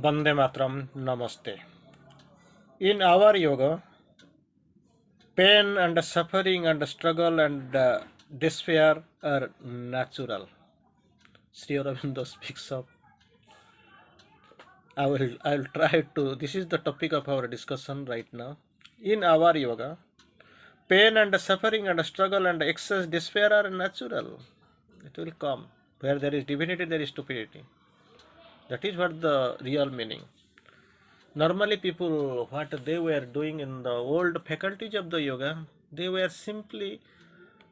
Bande Matram, Namaste. In our yoga, pain and suffering and struggle and despair are natural. Sri Aurobindo speaks of. I will try to. This is the topic of our discussion right now. In our yoga, pain and suffering and struggle and excess despair are natural. It will come. Where there is divinity, there is stupidity. That is what the real meaning. Normally, people, what they were doing in the old faculties of the yoga, they were simply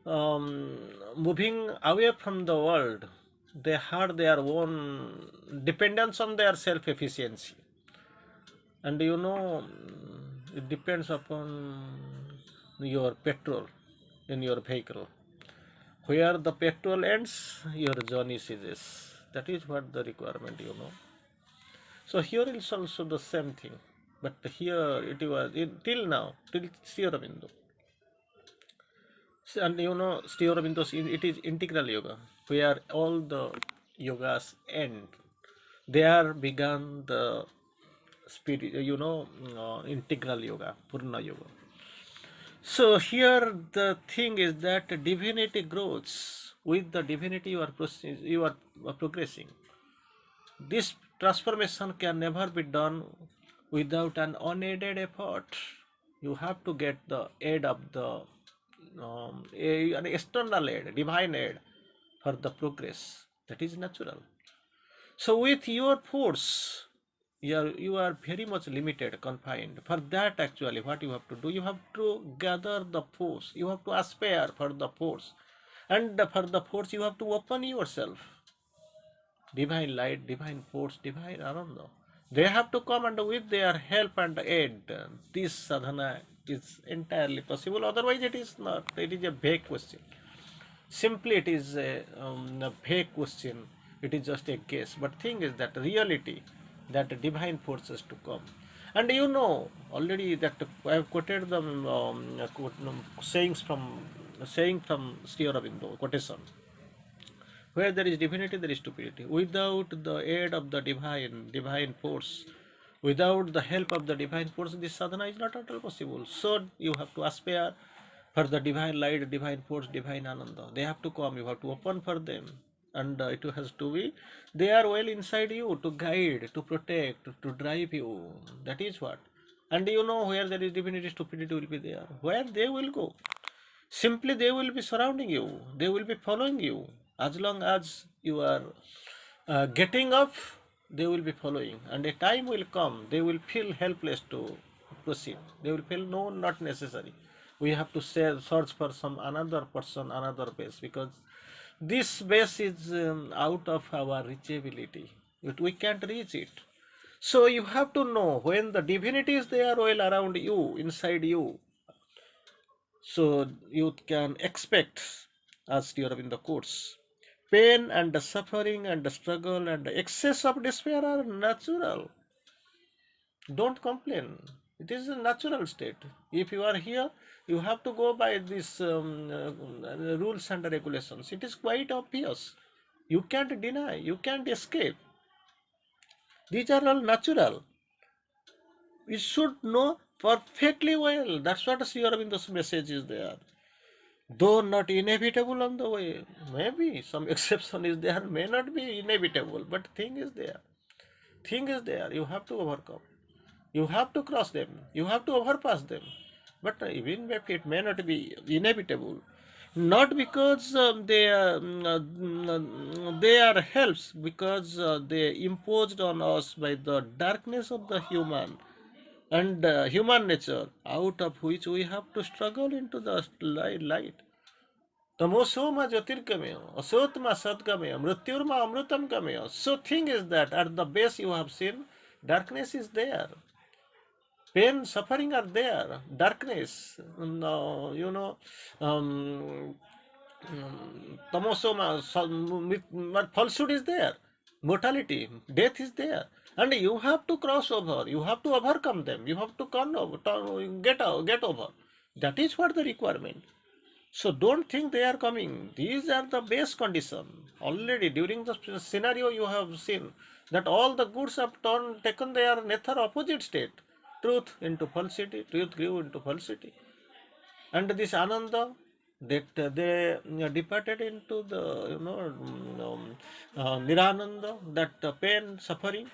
um, moving away from the world. They had their own dependence on their self efficiency. And it depends upon your petrol in your vehicle. Where the petrol ends, your journey ceases. That is what the requirement. So here is also the same thing, but here it was till now, till Sri Aurobindo. And Sri Aurobindo's it is integral yoga, where all the yogas end. There began the spirit, integral yoga, Purna yoga. So here the thing is that divinity grows. With the divinity you are progressing. This transformation can never be done without an unaided effort. You have to get the aid of an external aid, divine aid for the progress. That is natural. So with your force, you are very much limited, confined. For that, actually, what you have to do, you have to gather the force. You have to aspire for the force, and for the force, you have to open yourself. Divine light, divine force, divine Ananda. They have to come, and with their help and aid, this sadhana is entirely possible. Otherwise, it is not. It is a vague question. Simply, it is a vague question. It is just a guess. But thing is that reality, that divine forces to come. And already that I have quoted the saying from Sri Aurobindo quotation. Where there is divinity, there is stupidity. Without the aid of the divine force, without the help of the divine force, this sadhana is not at all possible. So you have to aspire for the divine light, divine force, divine ananda. They have to come. You have to open for them, and it has to be. They are well inside you to guide, to protect, to drive you. That is what. And where there is divinity, stupidity will be there. Where they will go. Simply they will be surrounding you, they will be following you. As long as you are getting up, they will be following. And a time will come, they will feel helpless to proceed. They will feel no, not necessary. We have to search for some another person, another base, because this base is out of our reachability. We can't reach it. So you have to know when the divinity is there well around you, inside you, so you can expect, as you're in the course, pain and the suffering and the struggle and the excess of despair are natural. Don't complain. It is a natural state. If you are here, you have to go by these rules and regulations. It is quite obvious. You can't deny, you can't escape. These are all natural. We should know perfectly well. That's what Sri Aurobindo's message is there. Though not inevitable on the way, maybe some exception is there, may not be inevitable, but thing is there. Thing is there, you have to overcome. You have to cross them, you have to overpass them. But even if it may not be inevitable, not because they are helps, because they imposed on us by the darkness of the human and human nature, out of which we have to struggle into the light. Tamosoma Jyotirgamaya, Asotma Sadgamaya, Mrityurma Amrutam Gamaya. So thing is that at the base you have seen, darkness is there. Pain, suffering are there. Darkness, tamosoma, falsehood is there. Mortality, death is there. And you have to cross over. You have to overcome them. You have to get over. That is what the requirement. So don't think they are coming. These are the base condition. Already during the scenario you have seen, that all the goods have taken their nether opposite state. Truth into falsity, truth grew into falsity. And this Ananda, that they departed into the, Nirananda, that pain, suffering,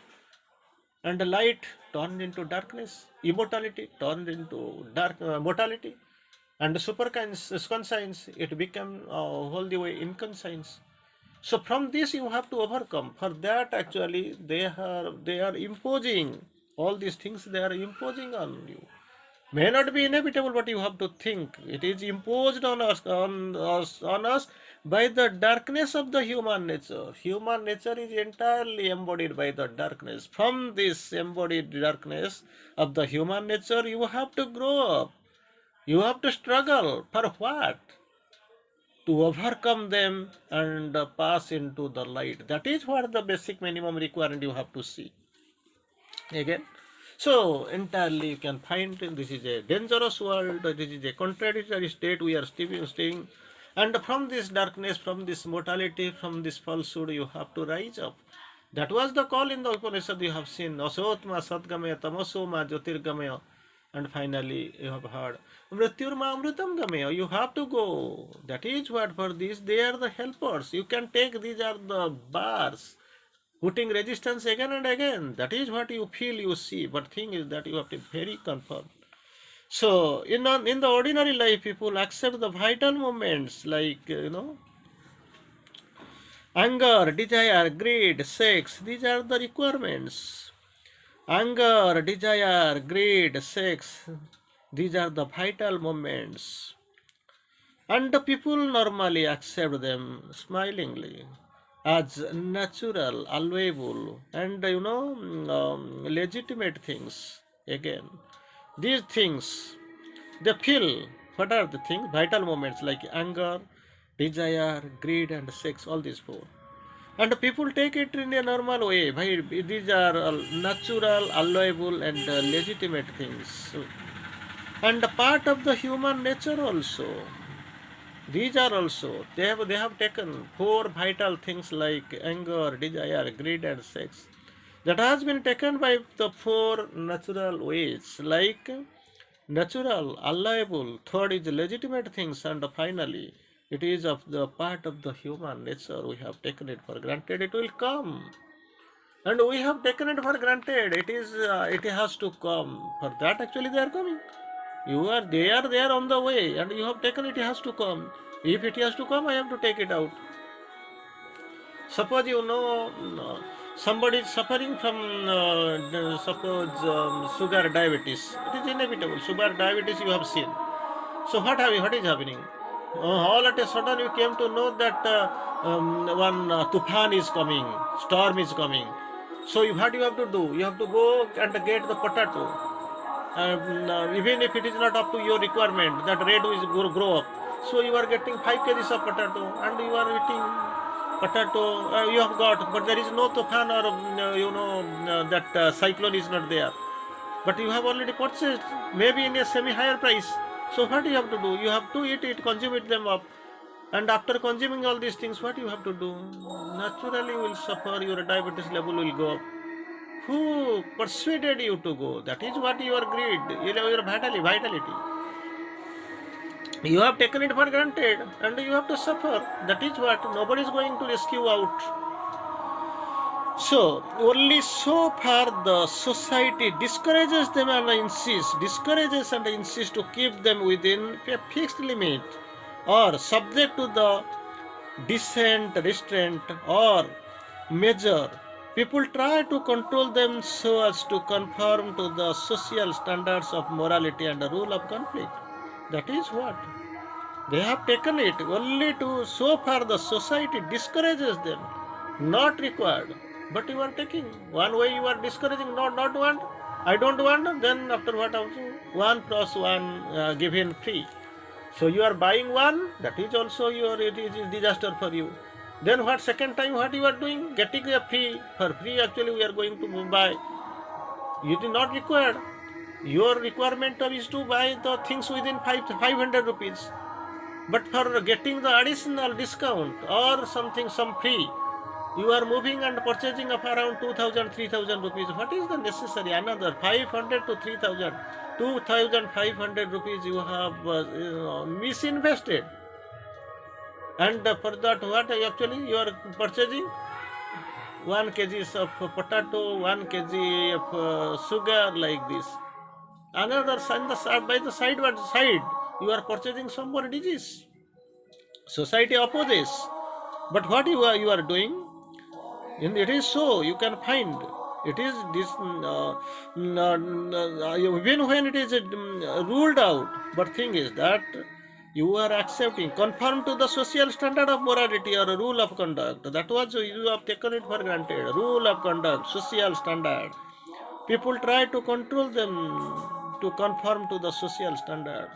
and the light turned into darkness, immortality turned into dark mortality, and the conscience, it became all the way inconscience. So from this you have to overcome. For that actually they are imposing all these things. They are imposing on you. May not be inevitable, but you have to think. It is imposed on us by the darkness of the human nature. Human nature is entirely embodied by the darkness. From this embodied darkness of the human nature, you have to grow up. You have to struggle. For what? To overcome them and pass into the light. That is what the basic minimum requirement you have to see. Again, so entirely you can find this is a dangerous world, this is a contradictory state we are staying, and from this darkness, from this mortality, from this falsehood, you have to rise up. That was the call in the Upanishad. You have seen asotma sadgamaya tamasoma jyotirgamaya, and finally you have heard mrityurma amritam gamaya. You have to go. That is what, for this they are the helpers. You can take, these are the bars putting resistance again and again. That is what you feel, you see. But thing is that you have to be very confirmed. So in the ordinary life, people accept the vital moments like anger, desire, greed, sex. These are the requirements. Anger, desire, greed, sex. These are the vital moments. And the people normally accept them smilingly as natural, allowable, and legitimate things. Again, these things they feel. What are the things? Vital moments like anger, desire, greed, and sex. All these four. And people take it in a normal way. These are natural, allowable, and legitimate things, and a part of the human nature also. These are also, they have taken four vital things like anger, desire, greed, and sex. That has been taken by the four natural ways, like natural, allowable, third is legitimate things, and finally it is of the part of the human nature. We have taken it for granted. It will come, and we have taken it for granted. It has to come. For that actually they are coming. They are there on the way, and you have taken it. It has to come. If it has to come, I have to take it out. Suppose somebody is suffering from suppose sugar diabetes. It is inevitable. Sugar diabetes you have seen. So what is happening? All at a sudden you came to know that one tufan is coming, storm is coming. So what you have to do? You have to go and get the potato. Even if it is not up to your requirement, that rate will grow up. So you are getting 5 kgs of potato, and you are eating potato. You have got, but there is no tufan or that cyclone is not there. But you have already purchased, maybe in a semi-higher price. So what you have to do? You have to eat it, consume it them up. And after consuming all these things, what you have to do? Naturally you will suffer, your diabetes level will go up. Who persuaded you to go? That is what your greed, your vitality. You have taken it for granted and you have to suffer. That is what nobody is going to rescue out. So only so far the society discourages them and insists to keep them within a fixed limit or subject to the decent restraint or measure. People try to control them so as to conform to the social standards of morality and the rule of conflict. That is what they have taken it only to. So far the society discourages them, not required. But you are taking one way, you are discouraging, not want. I don't want. Then after what also 1 + 1 given free. So you are buying one. That is also it is disaster for you. Then what, second time what you are doing? Getting a free. For free actually we are going to buy. It is not required. Your requirement is to buy the things within 500 rupees. But for getting the additional discount or something, some free, You are moving and purchasing of around 2000, 3000 rupees. What is the necessary? Another 500 to 3000, 2500 rupees you have misinvested. And for that, what actually you are purchasing? 1 kg of potato, 1 kg of sugar, like this. Another on the side, by the side, you are purchasing some more disease. Society opposes. But what you are doing? And it is so, you can find it is this even when it is ruled out, but thing is that you are accepting conform to the social standard of morality or a rule of conduct. That was you have taken it for granted. Rule of conduct, social standard, people try to control them to conform to the social standard.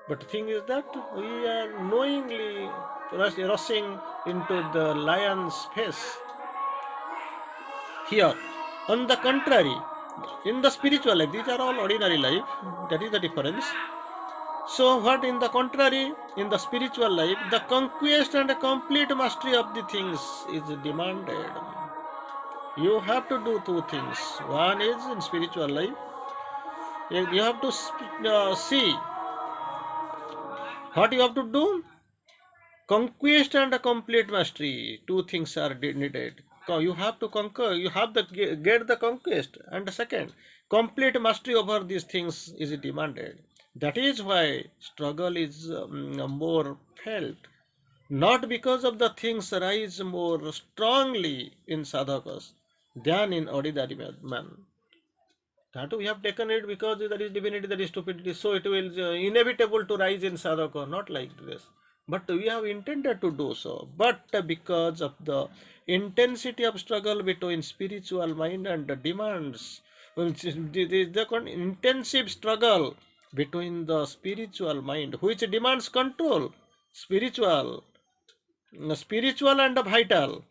But the thing is that we are knowingly rushing into the lion's face here. On the contrary, in the spiritual life, these are all ordinary life, that is the difference. So, what in the contrary, in the spiritual life, the conquest and complete mastery of the things is demanded. You have to do two things. One is in spiritual life, you have to see what you have to do. Conquest and complete mastery, two things are needed. You have to conquer, you have to get the conquest, and the second, complete mastery over these things is demanded. That is why struggle is more felt, not because of the things rise more strongly in sadhakas than in ordinary man. That we have taken it because there is divinity, there is stupidity, so it will inevitable to rise in sadhaka, not like this. But we have intended to do so. But because of the intensity of struggle between spiritual mind and the demands, the intensive struggle between the spiritual mind, which demands control, spiritual, spiritual and vital,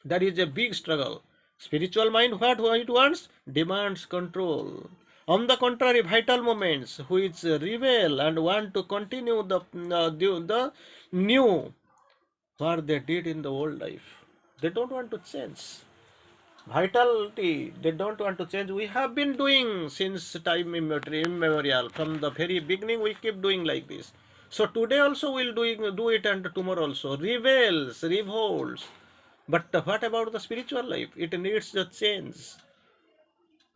that is a big struggle. Spiritual mind, what it wants? Demands control. On the contrary, vital moments which rebel and want to continue the new what they did in the old life. They don't want to change. Vitality, they don't want to change. We have been doing since time immemorial. From the very beginning, we keep doing like this. So today also we'll do it, and tomorrow also. Rebels, revolts. But what about the spiritual life? It needs the change.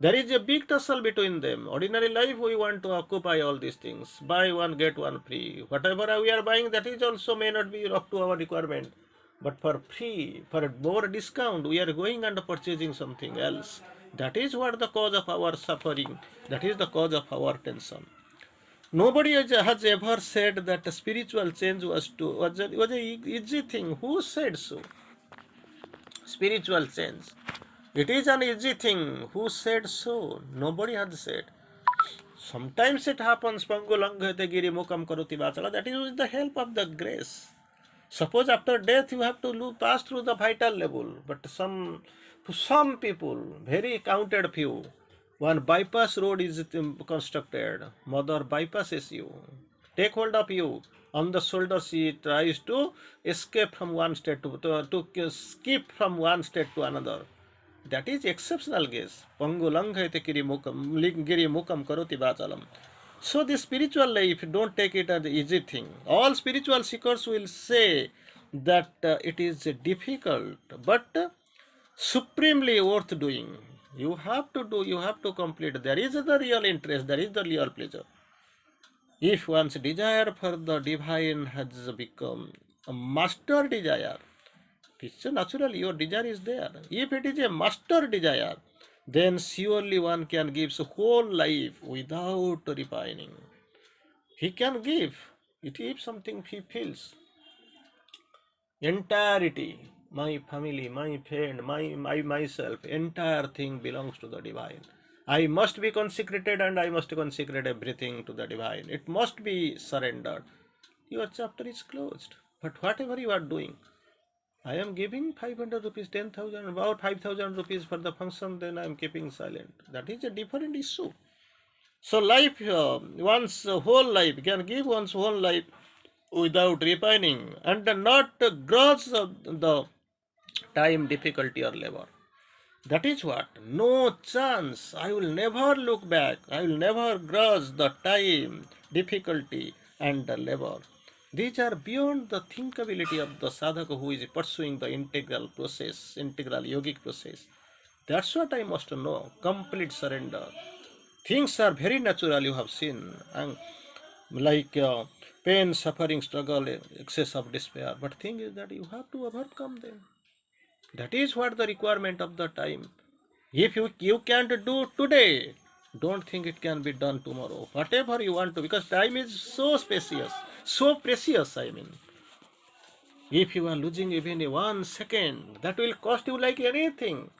There is a big tussle between them. Ordinary life, we want to occupy all these things. Buy one, get one free. Whatever we are buying, that is also may not be up to our requirement. But for free, for more discount, we are going and purchasing something else. That is what the cause of our suffering. That is the cause of our tension. Nobody has ever said that spiritual change was a easy thing. Who said so? Spiritual change. It is an easy thing. Who said so? Nobody has said. Sometimes it happens. Pangulanghate giri mukam karuti vachala. That is with the help of the grace. Suppose after death you have to pass through the vital level. But some people, very counted few, one bypass road is constructed. Mother bypasses you. Take hold of you. On the shoulder, she tries to escape from one state to skip from one state to another. That is exceptional case. Pangulanghate giri mukam karoti vachalam. So the spiritual life, don't take it as an easy thing. All spiritual seekers will say that it is difficult, but supremely worth doing. You have to do, you have to complete. There is the real interest, there is the real pleasure. If one's desire for the divine has become a master desire, it's natural, your desire is there. If it is a master desire, then surely one can give his whole life without repining. He can give it if something he feels. Entirety, my family, my friend, myself, entire thing belongs to the divine. I must be consecrated and I must consecrate everything to the divine. It must be surrendered. Your chapter is closed. But whatever you are doing, I am giving 500 rupees, 10,000, about 5,000 rupees for the function, then I am keeping silent. That is a different issue. So life, one's whole life, can give one's whole life without repining and not grudge the time, difficulty, or labor. That is what. No chance. I will never look back. I will never grudge the time, difficulty, and the labor. These are beyond the thinkability of the sadhaka who is pursuing the integral process, integral yogic process. That's what I must know. Complete surrender. Things are very natural, you have seen. And like pain, suffering, struggle, excess of despair. But thing is that you have to overcome them. That is what the requirement of the time. If you can't do today, don't think it can be done tomorrow. Whatever you want to, because time is so spacious, so precious. I mean, if you are losing even a 1 second, that will cost you like anything.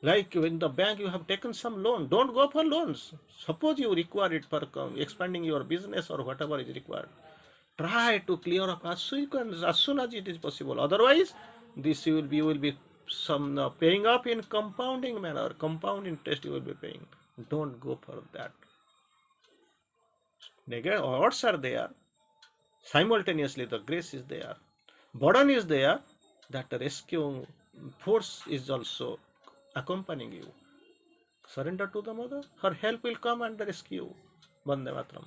Like in the bank, you have taken some loan. Don't go for loans. Suppose you require it for expanding your business or whatever is required. Try to clear up as soon as it is possible. Otherwise, this you will be some paying up in compounding manner. Compound interest you will be paying. Don't go for that. Negative odds are there. Simultaneously, the grace is there. Burden is there. That the rescue force is also accompanying you. Surrender to the mother. Her help will come and rescue. Vande Matram.